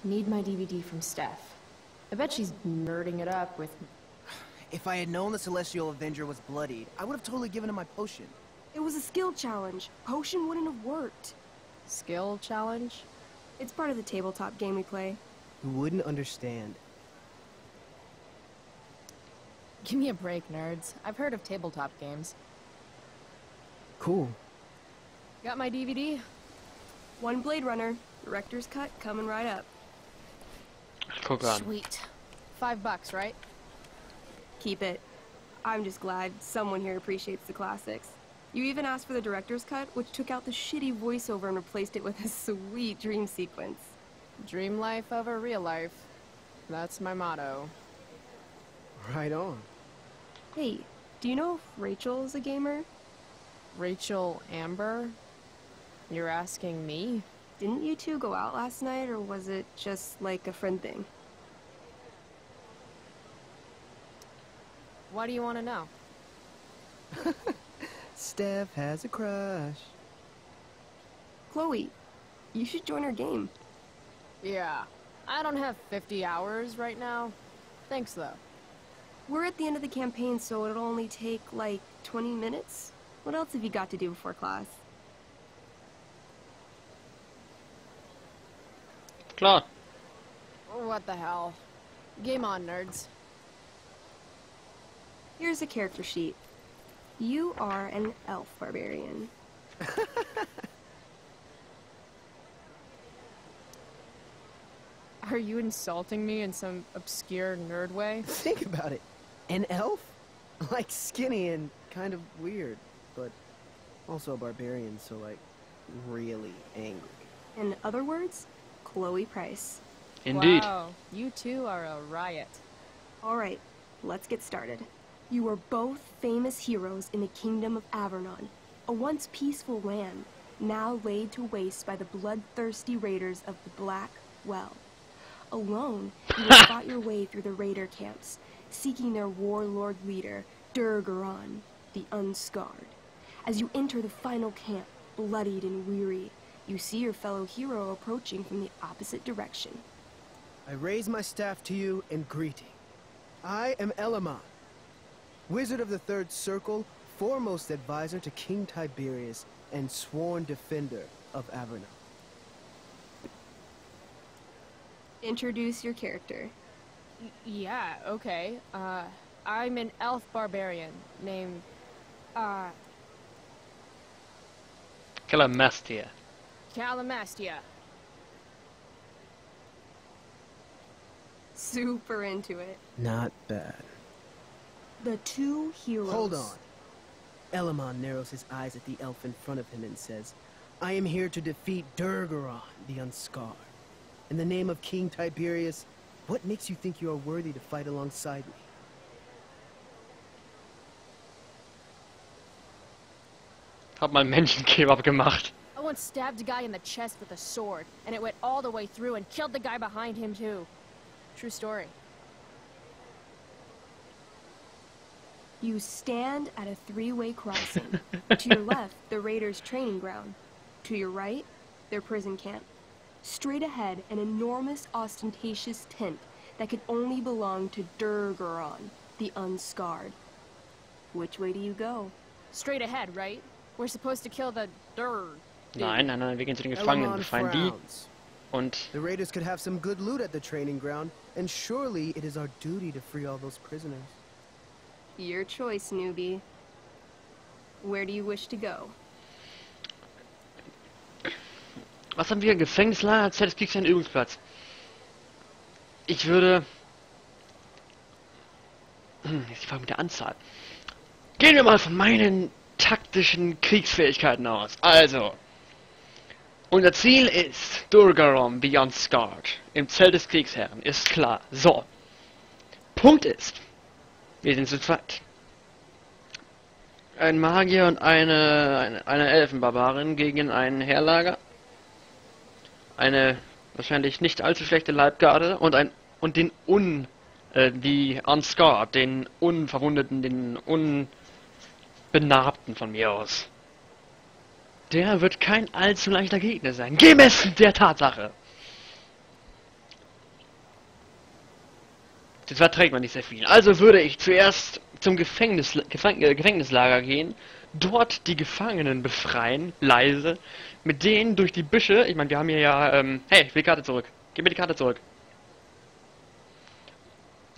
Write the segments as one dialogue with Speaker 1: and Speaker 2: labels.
Speaker 1: Need my DVD from Steph. I bet she's nerding it up with...
Speaker 2: If I had known the Celestial Avenger was bloodied, I would have totally given him my potion.
Speaker 3: It was a skill challenge. Potion wouldn't have worked.
Speaker 1: Skill challenge?
Speaker 3: It's part of the tabletop game we play.
Speaker 2: You wouldn't understand.
Speaker 1: Give me a break, nerds. I've heard of tabletop games.
Speaker 2: Cool.
Speaker 1: Got my DVD?
Speaker 3: One Blade Runner, director's cut coming right up.
Speaker 4: Guck an.
Speaker 1: Sweet. $5, right?
Speaker 3: Keep it. I'm just glad someone here appreciates the classics. You even asked for the director's cut, which took out the shitty voiceover and replaced it with a sweet dream sequence.
Speaker 1: Dream life over real life. That's my motto.
Speaker 2: Right on.
Speaker 3: Hey, do you know if Rachel is a gamer?
Speaker 1: Rachel Amber? You're asking me?
Speaker 3: Didn't you two go out last night, or was it just like a friend thing?
Speaker 1: Why do you want to know?
Speaker 2: Steph has a crush.
Speaker 3: Chloe, you should join our game.
Speaker 1: Yeah. I don't have 50 hours right now. Thanks, though.
Speaker 3: We're at the end of the campaign, so it'll only take, like, 20 minutes. What else have you got to do before class?
Speaker 4: Klar.
Speaker 1: What the hell? Game on, nerds.
Speaker 3: Here's a character sheet. You are an elf barbarian.
Speaker 1: Are you insulting me in some obscure nerd way?
Speaker 2: Think about it. An elf? Like skinny and kind of weird, but also a barbarian, so like really angry.
Speaker 3: In other words, Chloe Price.
Speaker 4: Indeed.
Speaker 1: Wow, you two are a riot.
Speaker 3: Alright, let's get started. You are both famous heroes in the kingdom of Avernon, a once peaceful land, now laid to waste by the bloodthirsty raiders of the Black Well. Alone, you will fought your way through the raider camps, seeking their warlord leader, Durgaron, the Unscarred. As you enter the final camp, bloodied and weary, you see your fellow hero approaching from the opposite direction.
Speaker 2: I raise my staff to you in greeting. I am Elamon, Wizard of the Third Circle, foremost advisor to King Tiberius, and sworn defender of Avernon.
Speaker 3: Introduce your character.
Speaker 1: Yeah, okay. I'm an elf barbarian named,
Speaker 4: Calamastia.
Speaker 1: Calamastia.
Speaker 3: Super into it.
Speaker 2: Not bad.
Speaker 3: The two heroes.
Speaker 2: Hold on. Elamon narrows his eyes at the elf in front of him and says, I am here to defeat Durgaron, the Unscarred. In the name of King Tiberius, what makes you think you are worthy to fight alongside me?
Speaker 4: Hab mal Menschenkebab gemacht.
Speaker 1: I once stabbed a guy in the chest with a sword, and it went all the way through and killed the guy behind him, too. True story.
Speaker 3: You stand at a three-way crossing. To your left, the raiders' training ground. To your right, their prison camp. Straight ahead, an enormous, ostentatious tent that could only belong to Durgaron, the Unscarred. Which way do you go?
Speaker 1: Straight ahead, right? We're supposed to kill the dude.
Speaker 4: Nein, nein, nein, wir gehen zu den Gefangenen,
Speaker 2: Elamon
Speaker 4: befreien die
Speaker 2: frowns.
Speaker 4: und
Speaker 2: The raiders could have some good loot at the training ground, and surely it is our duty to free all those prisoners.
Speaker 3: Your choice, newbie. Where do you wish to go?
Speaker 4: was haben wir? Gefängnislager, Zelt des Kriegsherrn, Übungsplatz. Ich würde... Jetzt die Frage mit der Anzahl. Gehen wir mal von meinen taktischen Kriegsfähigkeiten aus. Also, unser Ziel ist Durgaron the Unscarred im Zelt des Kriegsherrn, ist klar. So, Punkt ist, wir sind zu zweit. Ein Magier und eine Elfenbarbarin gegen ein Heerlager. Eine wahrscheinlich nicht allzu schlechte Leibgarde und die Unscarred, den Unverwundeten, den Unbenarbten von mir aus. Der wird kein allzu leichter Gegner sein, gemessen der Tatsache, Das verträgt man nicht sehr viel. Also würde ich zuerst zum Gefängnislager gehen, dort die Gefangenen befreien, leise, mit denen durch die Büsche, ich meine, wir haben hier ja, hey, ich will die Karte zurück. Gib mir die Karte zurück.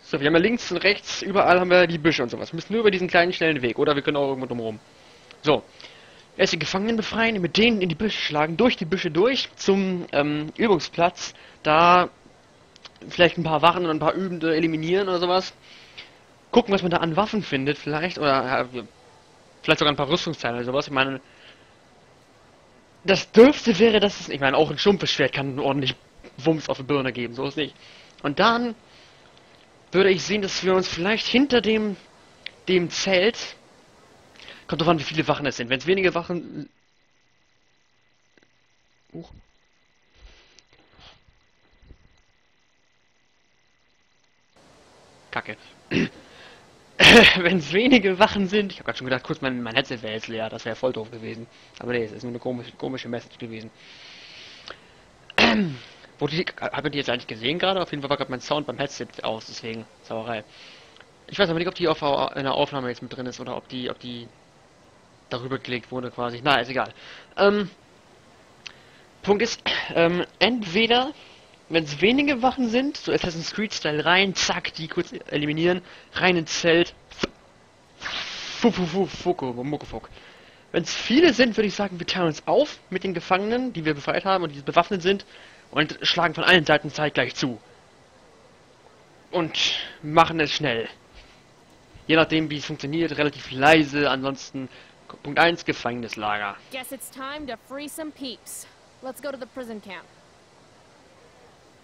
Speaker 4: So, wir haben ja links und rechts, überall haben wir die Büsche und sowas. Wir müssen nur über diesen kleinen, schnellen Weg, oder wir können auch irgendwo drumherum. So, erst die Gefangenen befreien, mit denen in die Büsche schlagen, durch die Büsche durch, zum Übungsplatz, da vielleicht ein paar Wachen und ein paar Übende eliminieren oder sowas. Gucken, was man da an Waffen findet, vielleicht, oder vielleicht sogar ein paar Rüstungsteile oder sowas. Ich meine, das Dürfste wäre, dass es, ich meine, auch ein stumpfes Schwert kann ordentlich Wumms auf die Birne geben, so ist nicht. Und dann würde ich sehen, dass wir uns vielleicht hinter dem Zelt, kommt drauf an, wie viele Wachen es sind. Wenn es wenige Wachen... Kacke. Wenn es wenige Wachen sind, ich habe gerade schon gedacht, kurz mein Headset wäre jetzt leer, das wäre voll doof gewesen. Aber nee, es ist nur eine komische Message gewesen. Habt ihr die jetzt eigentlich gesehen gerade? Auf jeden Fall war gerade mein Sound beim Headset aus, deswegen Sauerei. Ich weiß aber nicht, ob die in der Aufnahme jetzt mit drin ist oder ob die darüber gelegt wurde quasi. Na, ist egal. Punkt ist, entweder, wenn es wenige Wachen sind, so Assassin's Creed-Style rein, zack, die kurz eliminieren, rein ins Zelt. Muckefuk. Wenn es viele sind, würde ich sagen, wir teilen uns auf mit den Gefangenen, die wir befreit haben und die bewaffnet sind, und schlagen von allen Seiten zeitgleich zu. Und machen es schnell. Je nachdem, wie es funktioniert, relativ leise, ansonsten Punkt 1, Gefängnislager.
Speaker 1: Guess it's time to free some peeps. Let's go to the prison camp.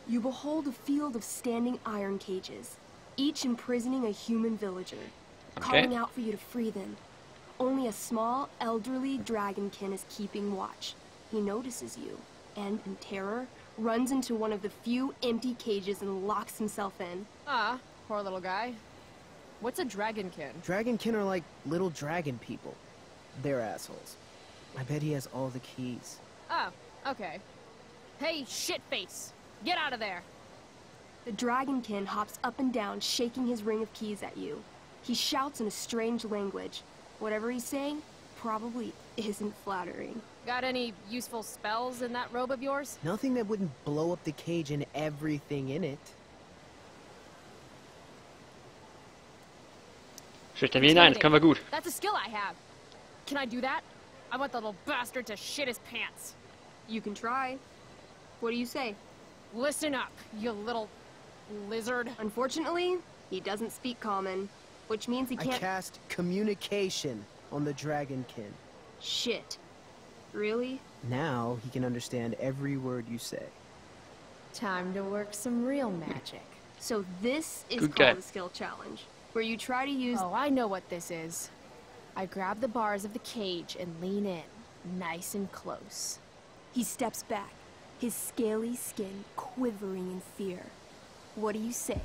Speaker 3: You behold a field of standing iron cages, each imprisoning a human villager, calling out for you to free them. Only a small, elderly dragonkin is keeping watch. He notices you, and in terror, runs into one of the few empty cages and locks himself in.
Speaker 1: Ah, poor little guy. What's a dragonkin?
Speaker 2: Dragonkin are like little dragon people. They're assholes. I bet he has all the keys.
Speaker 1: Oh, okay. Hey, shitface! Get out of there!
Speaker 3: The dragonkin hops up and down, shaking his ring of keys at you. He shouts in a strange language. Whatever he's saying probably isn't flattering.
Speaker 1: Got any useful spells in that robe of yours?
Speaker 2: Nothing that wouldn't blow up the cage and everything in it.
Speaker 4: Schüchtern wie hinein, das können wir gut.
Speaker 1: That's a skill I have. Can I do that? I want the little bastard to shit his pants.
Speaker 3: You can try. What do you say?
Speaker 1: Listen up, you little lizard.
Speaker 3: Unfortunately, he doesn't speak common, which means he can't—
Speaker 2: I cast communication on the dragonkin.
Speaker 3: Shit. Really?
Speaker 2: Now he can understand every word you say.
Speaker 1: Time to work some real magic.
Speaker 3: So this is
Speaker 4: Good
Speaker 3: called
Speaker 4: guy.
Speaker 3: a skill challenge, where you try to use—
Speaker 1: Oh, I know what this is. I grab the bars of the cage and lean in, nice and close.
Speaker 3: He steps back, his scaly skin quivering in fear. What do you say?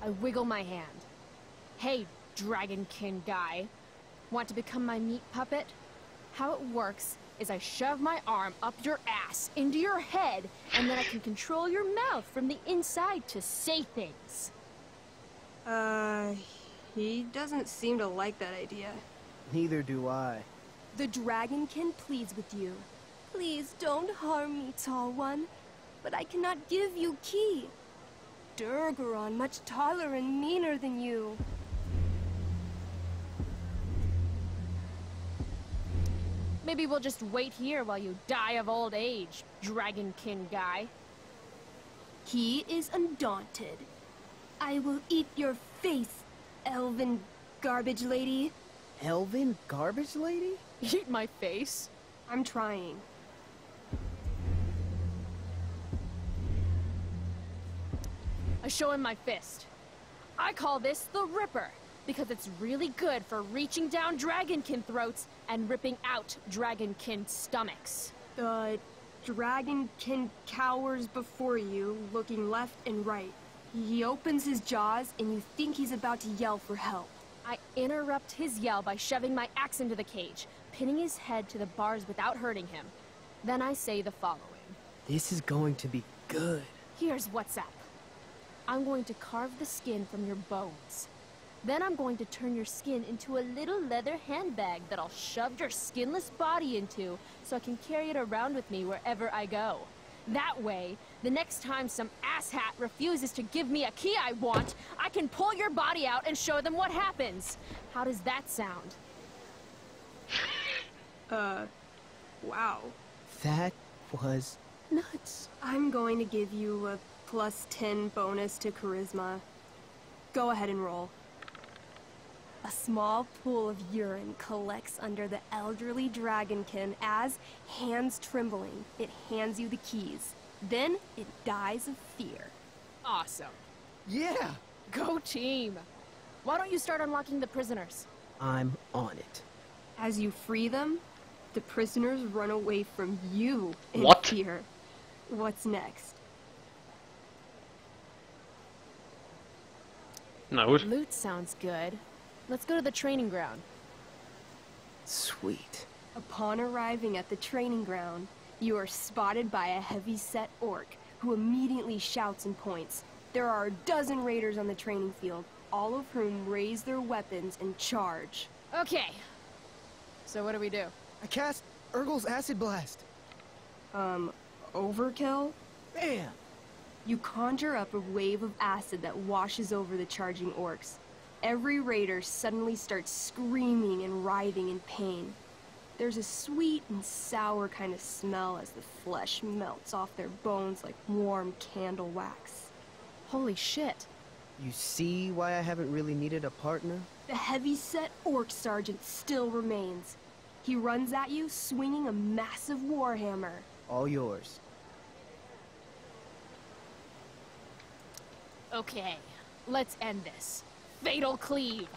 Speaker 1: I wiggle my hand. Hey, dragonkin guy. Want to become my meat puppet? How it works is I shove my arm up your ass into your head, and then I can control your mouth from the inside to say things.
Speaker 3: He doesn't seem to like that idea.
Speaker 2: Neither do I.
Speaker 3: The dragonkin pleads with you. Please don't harm me, tall one. But I cannot give you key. Durgaron much taller and meaner than you.
Speaker 1: Maybe we'll just wait here while you die of old age, dragonkin guy.
Speaker 3: He is undaunted. I will eat your face, elven garbage lady.
Speaker 2: Elven garbage lady?
Speaker 1: Eat my face?
Speaker 3: I'm trying.
Speaker 1: I show him my fist. I call this the Ripper, because it's really good for reaching down dragonkin throats and ripping out dragonkin stomachs.
Speaker 3: The dragonkin cowers before you, looking left and right. He opens his jaws, and you think he's about to yell for help.
Speaker 1: I interrupt his yell by shoving my axe into the cage, pinning his head to the bars without hurting him. Then I say the following.
Speaker 2: This is going to be good.
Speaker 1: Here's what's up. I'm going to carve the skin from your bones. Then I'm going to turn your skin into a little leather handbag that I'll shove your skinless body into so I can carry it around with me wherever I go. That way, the next time some asshat refuses to give me a key I want, I can pull your body out and show them what happens. How does that sound?
Speaker 3: Wow.
Speaker 2: That was nuts.
Speaker 3: I'm going to give you a +10 bonus to charisma. Go ahead and roll. A small pool of urine collects under the elderly dragonkin as, hands trembling, it hands you the keys. Then it dies of fear.
Speaker 1: Awesome.
Speaker 2: Yeah,
Speaker 1: Go team! Why don't you start unlocking the prisoners?
Speaker 2: I'm on it.
Speaker 3: As you free them, the prisoners run away from you in
Speaker 4: What?
Speaker 3: fear. What's next?
Speaker 4: Na gut.
Speaker 1: Loot sounds good. Let's go to the training ground.
Speaker 2: Sweet.
Speaker 3: Upon arriving at the training ground, you are spotted by a heavy-set orc who immediately shouts and points. There are a dozen raiders on the training field, all of whom raise their weapons and charge.
Speaker 1: Okay. So what do we do?
Speaker 2: I cast Urgel's Acid Blast.
Speaker 3: Overkill?
Speaker 2: Bam!
Speaker 3: You conjure up a wave of acid that washes over the charging orcs. Every raider suddenly starts screaming and writhing in pain. There's a sweet and sour kind of smell as the flesh melts off their bones like warm candle wax.
Speaker 1: Holy shit.
Speaker 2: You see why I haven't really needed a partner?
Speaker 3: The heavy-set orc sergeant still remains. He runs at you swinging a massive warhammer.
Speaker 2: All yours.
Speaker 1: Okay, let's end this. Fatal cleave!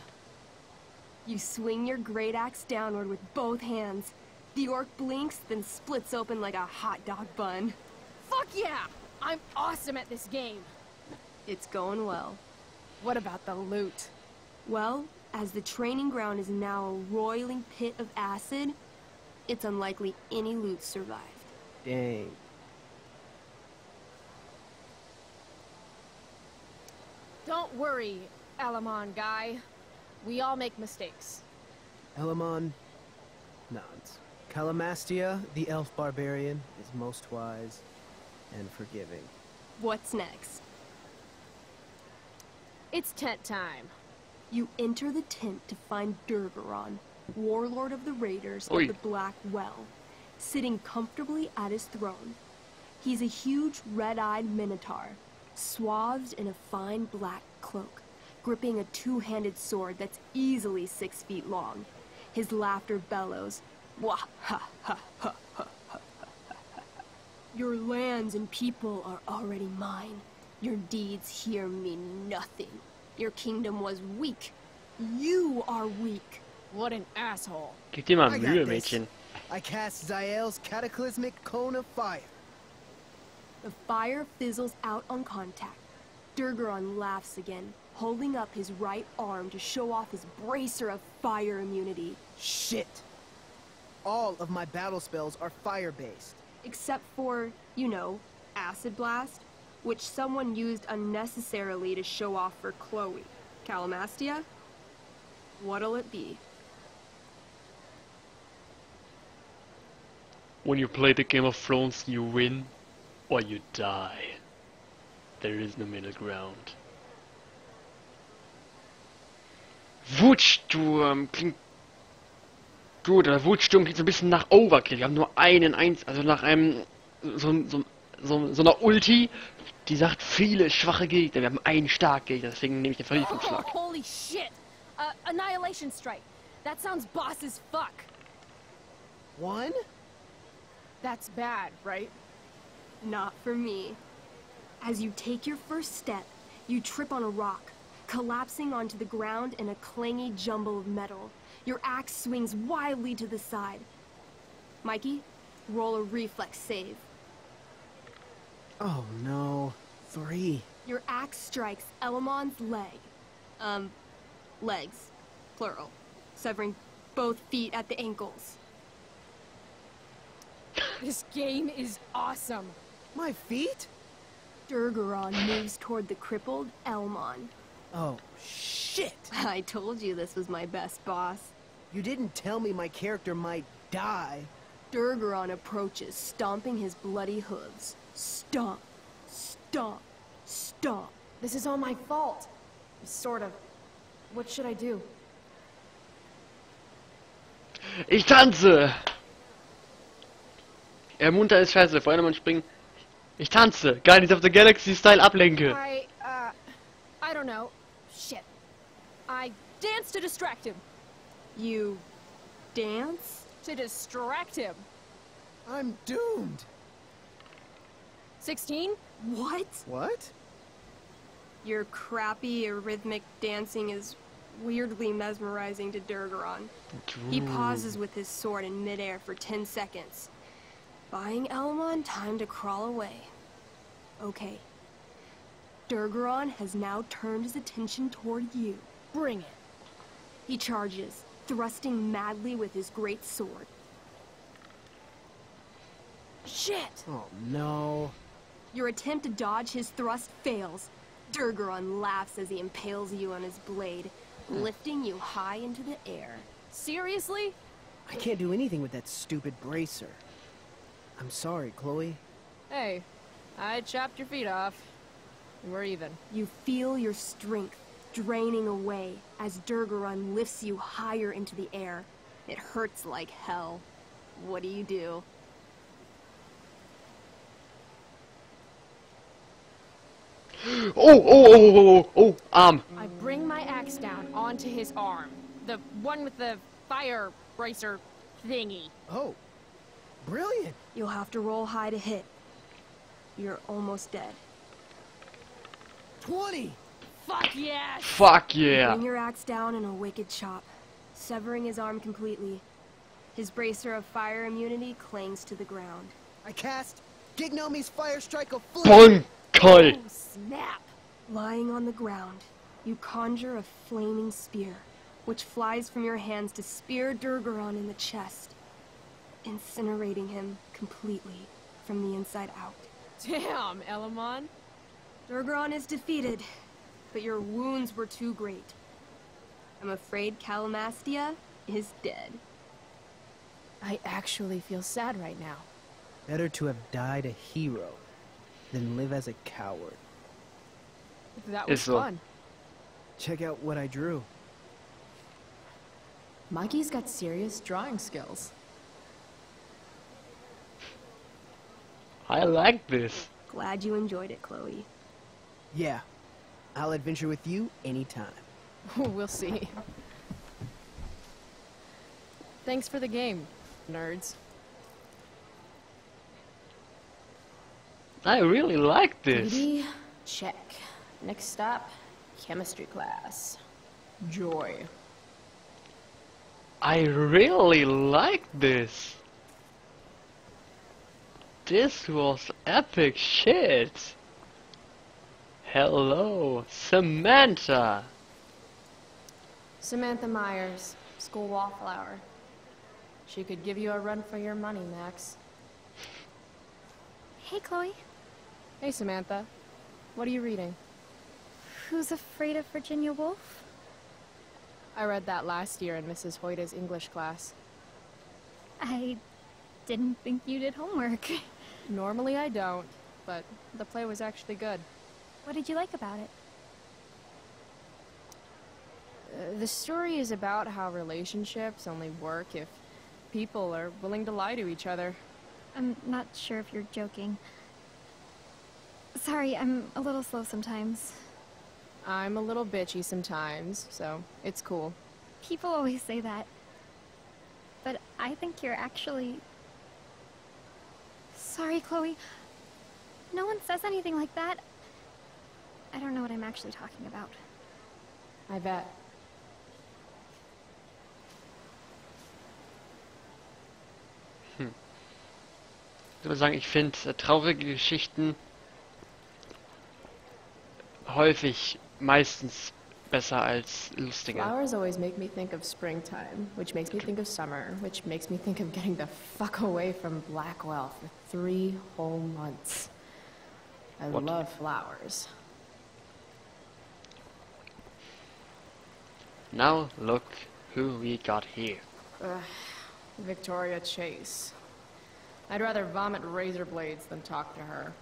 Speaker 3: You swing your great axe downward with both hands. The orc blinks, then splits open like a hot dog bun.
Speaker 1: Fuck yeah! I'm awesome at this game!
Speaker 3: It's going well.
Speaker 1: What about the loot?
Speaker 3: Well, as the training ground is now a roiling pit of acid, it's unlikely any loot survived.
Speaker 2: Dang.
Speaker 1: Don't worry, Alamon guy. We all make mistakes.
Speaker 2: Elamon nods. Calamastia, the elf barbarian, is most wise and forgiving.
Speaker 3: What's next?
Speaker 1: It's tent time.
Speaker 3: You enter the tent to find Durgaron, warlord of the Raiders
Speaker 4: Oi.
Speaker 3: of the Black Well, sitting comfortably at his throne. He's a huge red-eyed minotaur, swathed in a fine black cloak, gripping a two-handed sword that's easily 6 feet long. His laughter bellows, "Wah ha ha ha ha ha ha ha. Your lands and people are already mine. Your deeds here mean nothing. Your kingdom was weak. You are weak."
Speaker 1: What an asshole.
Speaker 4: Gib dir mal
Speaker 2: I got
Speaker 4: Mühe,
Speaker 2: this.
Speaker 4: Mädchen.
Speaker 2: I cast Zael's cataclysmic cone of fire.
Speaker 3: The fire fizzles out on contact. Durgaron laughs again, holding up his right arm to show off his bracer of fire immunity.
Speaker 2: Shit! All of my battle spells are fire-based.
Speaker 3: Except for, you know, Acid Blast, which someone used unnecessarily to show off for Chloe. Calamastia? What'll it be?
Speaker 4: When you play the Game of Thrones, you win or you die. There is no middle ground. Wutsturm klingt gut, aber Wutsturm klingt so ein bisschen nach Overkill. Wir haben nur also nach einem, so einer Ulti, die sagt viele schwache Gegner. Wir haben einen starken Gegner, deswegen nehme ich den Verlierungsschlag.
Speaker 1: Oh, holy shit! Annihilation Strike. That sounds boss as fuck.
Speaker 2: One?
Speaker 1: That's bad, right?
Speaker 3: Not for me. As you take your first step, you trip on a rock, collapsing onto the ground in a clangy jumble of metal. Your axe swings wildly to the side. Mikey, roll a reflex save.
Speaker 2: Oh no. 3.
Speaker 3: Your axe strikes Elamon's leg. Legs. Plural. Severing both feet at the ankles.
Speaker 1: This game is awesome.
Speaker 2: My feet?
Speaker 3: Durgaron moves toward the crippled Elmon.
Speaker 2: Oh, shit!
Speaker 3: I told you this was my best boss.
Speaker 2: You didn't tell me my character might die.
Speaker 3: Durgaron approaches, stomping his bloody hooves. Stomp, stomp, stomp.
Speaker 1: This is all my fault. Sort of. What should I do?
Speaker 4: Ich tanze! Er munter ist scheiße, vor allem springen. Ich tanze! Guardians of the Galaxy Style ablenke!
Speaker 1: I don't know. Shit. I dance to distract him.
Speaker 3: You dance?
Speaker 1: To distract him.
Speaker 2: I'm doomed.
Speaker 1: 16?
Speaker 3: What?
Speaker 2: What?
Speaker 3: Your crappy, arrhythmic dancing is weirdly mesmerizing to Durgaron. He pauses with his sword in midair for 10 seconds, buying Elmon time to crawl away. Okay. Durgaron has now turned his attention toward you.
Speaker 1: Bring it.
Speaker 3: He charges, thrusting madly with his great sword.
Speaker 1: Shit!
Speaker 2: Oh, no.
Speaker 3: Your attempt to dodge his thrust fails. Durgaron laughs as he impales you on his blade, lifting you high into the air.
Speaker 1: Seriously?
Speaker 2: I can't do anything with that stupid bracer. I'm sorry, Chloe.
Speaker 1: Hey, I chopped your feet off. We're even.
Speaker 3: You feel your strength draining away as Durgaron lifts you higher into the air. It hurts like hell. What do?
Speaker 4: Oh, Arm!
Speaker 1: I bring my axe down onto his arm. The one with the fire bracer thingy.
Speaker 2: Oh, brilliant.
Speaker 3: You'll have to roll high to hit. You're almost dead.
Speaker 2: 20!
Speaker 1: Fuck yes!
Speaker 4: Fuck yeah!
Speaker 3: Bring your axe down in a wicked chop, severing his arm completely. His bracer of fire immunity clings to the ground.
Speaker 2: I cast Gignomi's Fire Strike of Flame.
Speaker 4: Bonkai!
Speaker 1: Oh, snap!
Speaker 3: Lying on the ground, you conjure a flaming spear, which flies from your hands to spear Durgaron in the chest, incinerating him completely from the inside out.
Speaker 1: Damn, Elamon.
Speaker 3: Durgaron is defeated, but your wounds were too great. I'm afraid Calamastia is dead.
Speaker 1: I actually feel sad right now.
Speaker 2: Better to have died a hero than live as a coward.
Speaker 1: That was fun.
Speaker 2: Check out what I drew.
Speaker 1: Mikey's got serious drawing skills.
Speaker 4: I like this.
Speaker 3: Glad you enjoyed it, Chloe.
Speaker 2: Yeah, I'll adventure with you anytime.
Speaker 1: We'll see. Thanks for the game, nerds.
Speaker 4: I really like this.
Speaker 1: Beauty, check. Next stop, chemistry class. Joy.
Speaker 4: I really like this. This was epic shit. Hello, Samantha.
Speaker 1: Samantha Myers, school wallflower. She could give you a run for your money, Max.
Speaker 5: Hey, Chloe.
Speaker 1: Hey, Samantha. What are you reading?
Speaker 5: Who's Afraid of Virginia Woolf?
Speaker 1: I read that last year in Mrs. Hoyta's English class.
Speaker 5: I didn't think you did homework.
Speaker 1: Normally I don't, but the play was actually good.
Speaker 5: What did you like about it?
Speaker 1: The story is about how relationships only work if people are willing to lie to each other.
Speaker 5: I'm not sure if you're joking. Sorry, I'm a little slow sometimes.
Speaker 1: I'm a little bitchy sometimes, so it's cool.
Speaker 5: People always say that. But I think you're actually... Sorry, Chloe. No one says anything like that. I don't know what I'm actually talking about.
Speaker 1: I bet.
Speaker 4: Ich würde sagen, ich finde traurige Geschichten häufig meistens besser als lustige.
Speaker 1: Flowers always make me think of springtime, which makes me think of summer, which makes me think of getting the fuck away from Blackwell for 3 whole months. I
Speaker 4: What?
Speaker 1: love flowers.
Speaker 4: Now look who we got here.
Speaker 1: Victoria Chase. I'd rather vomit razor blades than talk to her.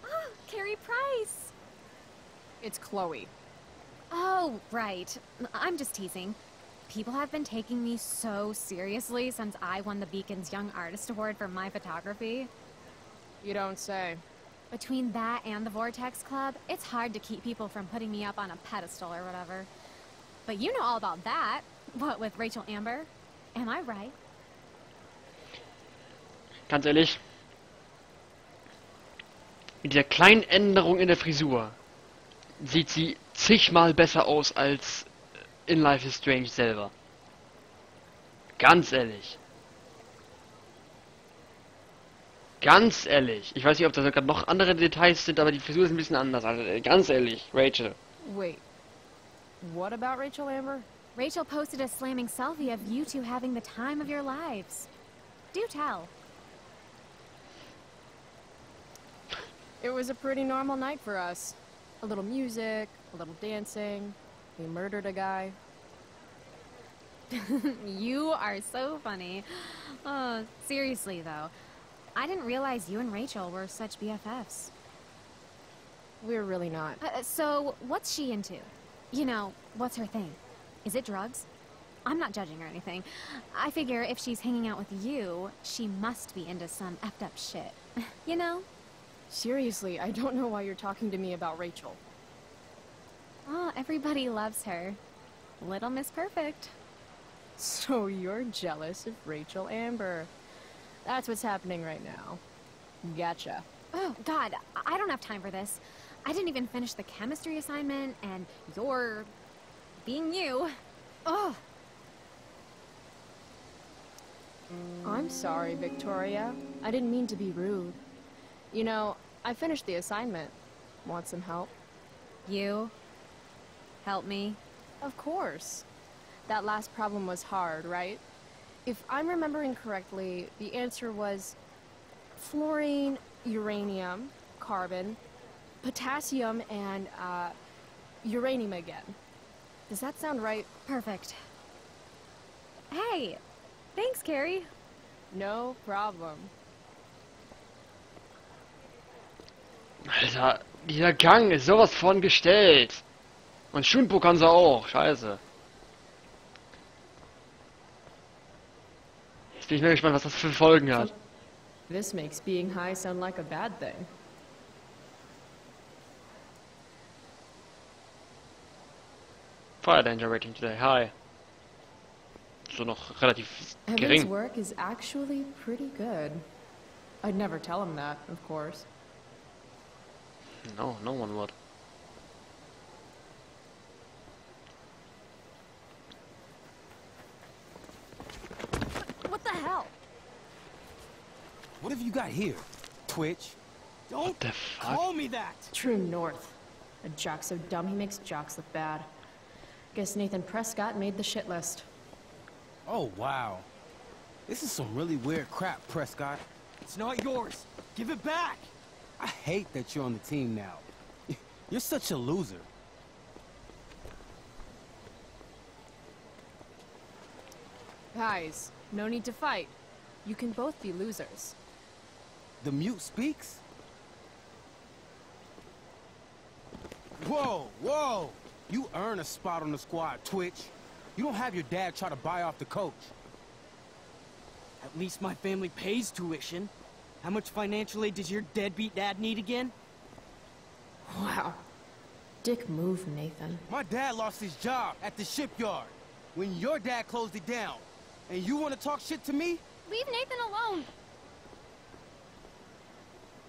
Speaker 5: Oh, Carrie Price!
Speaker 1: It's Chloe.
Speaker 5: Oh, right. I'm just teasing. People have been taking me so seriously since I won the Beacon's Young Artist Award for my photography.
Speaker 1: You don't say.
Speaker 5: Between that and the Vortex Club, it's hard to keep people from putting me up on a pedestal or whatever. But you know all about that. What, with Rachel Amber? Am I right?
Speaker 4: Ganz ehrlich, mit dieser kleinen Änderung in der Frisur sieht sie zigmal besser aus als in Life is Strange selber. Ganz ehrlich. Ganz ehrlich. Ich weiß nicht, ob da sogar noch andere Details sind, aber die Frisur ist ein bisschen anders. Also ganz ehrlich, Rachel.
Speaker 1: Wait. What about Rachel Amber?
Speaker 5: Rachel posted a slamming selfie of you two having the time of your lives. Do tell.
Speaker 1: It was a pretty normal night for us. A little music, a little dancing. We murdered a guy.
Speaker 5: You are so funny. Oh, seriously though. I didn't realize you and Rachel were such BFFs.
Speaker 1: We're really not.
Speaker 5: So, what's she into? You know, what's her thing? Is it drugs? I'm not judging or anything. I figure if she's hanging out with you, she must be into some effed up shit. You know?
Speaker 1: Seriously, I don't know why you're talking to me about Rachel.
Speaker 5: Oh, everybody loves her. Little Miss Perfect.
Speaker 1: So you're jealous of Rachel Amber. That's what's happening right now. Gotcha.
Speaker 5: Oh, God, I don't have time for this. I didn't even finish the chemistry assignment, and you're... being you. Oh.
Speaker 1: I'm sorry, Victoria. I didn't mean to be rude. You know, I finished the assignment. Want some help?
Speaker 5: You? Help me?
Speaker 1: Of course. That last problem was hard, right? If I'm remembering correctly, the answer was fluorine, uranium, carbon, potassium, and, uranium again. Does that sound right?
Speaker 5: Perfect. Hey! Thanks, Carrie.
Speaker 1: No problem.
Speaker 4: Alter, dieser Gang ist sowas von gestellt. Und Schunpo kann sie auch. Scheiße. Jetzt bin ich mal gespannt, was das für Folgen hat.
Speaker 1: This makes being high sound like a bad thing.
Speaker 4: Fire Danger Rating today, high. So noch relativ
Speaker 1: Evan's
Speaker 4: gering.
Speaker 1: work is actually pretty good. I'd never tell him that, of course.
Speaker 4: No, no one would.
Speaker 1: What the hell?
Speaker 6: What have you got here? Twitch?
Speaker 4: What
Speaker 6: Don't
Speaker 4: the fuck?
Speaker 6: call me that!
Speaker 1: True North. A jock so dumb he makes jocks look bad. Guess Nathan Prescott made the shit list.
Speaker 6: Oh, wow. This is some really weird crap, Prescott.
Speaker 7: It's not yours. Give it back.
Speaker 6: I hate that you're on the team now. You're such a loser.
Speaker 1: Guys, no need to fight. You can both be losers.
Speaker 6: The mute speaks? Whoa, whoa! You earn a spot on the squad, Twitch. You don't have your dad try to buy off the coach.
Speaker 7: At least my family pays tuition. How much financial aid does your deadbeat dad need again?
Speaker 1: Wow. Dick move, Nathan.
Speaker 6: My dad lost his job at the shipyard when your dad closed it down. And you want to talk shit to me?
Speaker 5: Leave Nathan alone.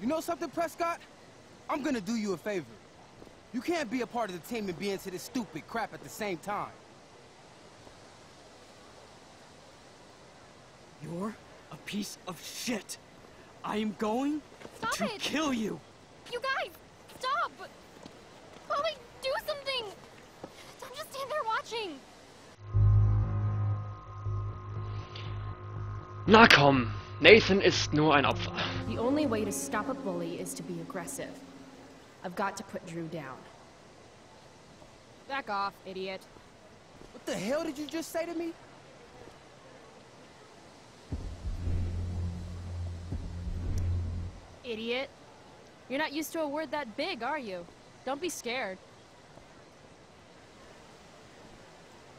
Speaker 6: You know something, Prescott? I'm gonna do you a favor. You can't be a part of the team and be into this stupid crap at the same time.
Speaker 7: You're a piece of shit. I am going
Speaker 5: Stop
Speaker 7: to
Speaker 5: it.
Speaker 7: kill you.
Speaker 5: You guys, stop! Chloe, do something! Don't just stand there watching.
Speaker 4: Na komm, Nathan ist nur ein Opfer.
Speaker 1: The only way to stop a bully is to be aggressive. I've got to put Drew down. Back off, idiot.
Speaker 6: What the hell did you just say to me?
Speaker 1: Idiot. You're not used to a word that big, are you? Don't be scared.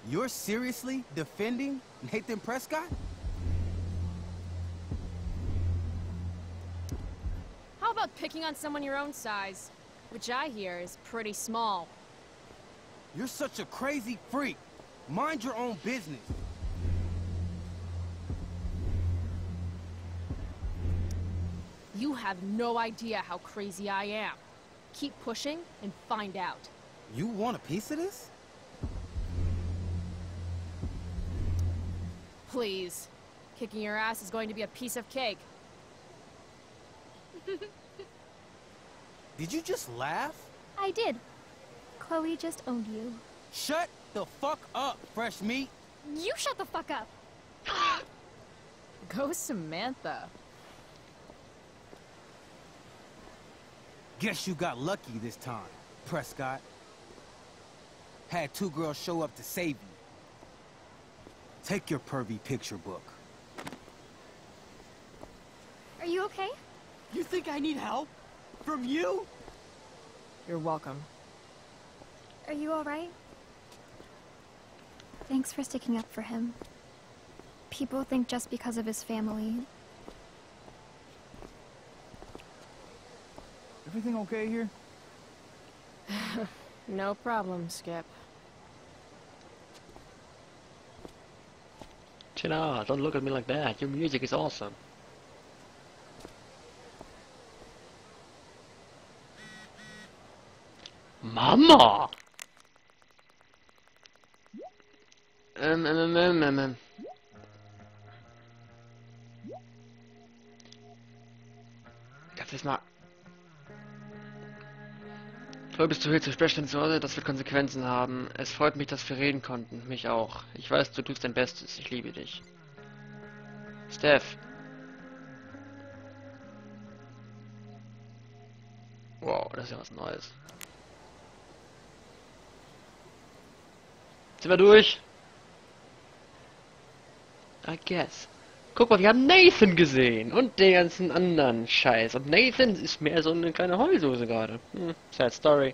Speaker 6: You're seriously defending Nathan Prescott?
Speaker 1: How about picking on someone your own size? Which I hear is pretty small.
Speaker 6: You're such a crazy freak. Mind your own business.
Speaker 1: You have no idea how crazy I am. Keep pushing and find out.
Speaker 6: You want a piece of this?
Speaker 1: Please. Kicking your ass is going to be a piece of cake.
Speaker 6: Did you just laugh?
Speaker 5: I did. Chloe just owned you.
Speaker 6: Shut the fuck up, fresh meat.
Speaker 5: You shut the fuck up!
Speaker 1: Go Samantha.
Speaker 6: Guess you got lucky this time, Prescott. Had two girls show up to save you. Take your pervy picture book.
Speaker 5: Are you okay?
Speaker 7: You think I need help? From you?
Speaker 1: You're welcome.
Speaker 5: Are you alright? Thanks for sticking up for him. People think just because of his family.
Speaker 8: Everything okay here?
Speaker 1: No problem, Skip.
Speaker 4: Chill out, don't look at me like that. Your music is awesome. Mama! Das ist mal... Chloe, bist du hier zur sprechenden Sorge? Das wird Konsequenzen haben. Es freut mich, dass wir reden konnten. Mich auch. Ich weiß, du tust dein Bestes. Ich liebe dich. Steph. Wow, das ist ja was Neues. Sind wir durch? I guess. Guck mal, wir haben Nathan gesehen und den ganzen anderen Scheiß. Und Nathan ist mehr so eine kleine Heulsuse gerade. Sad Story.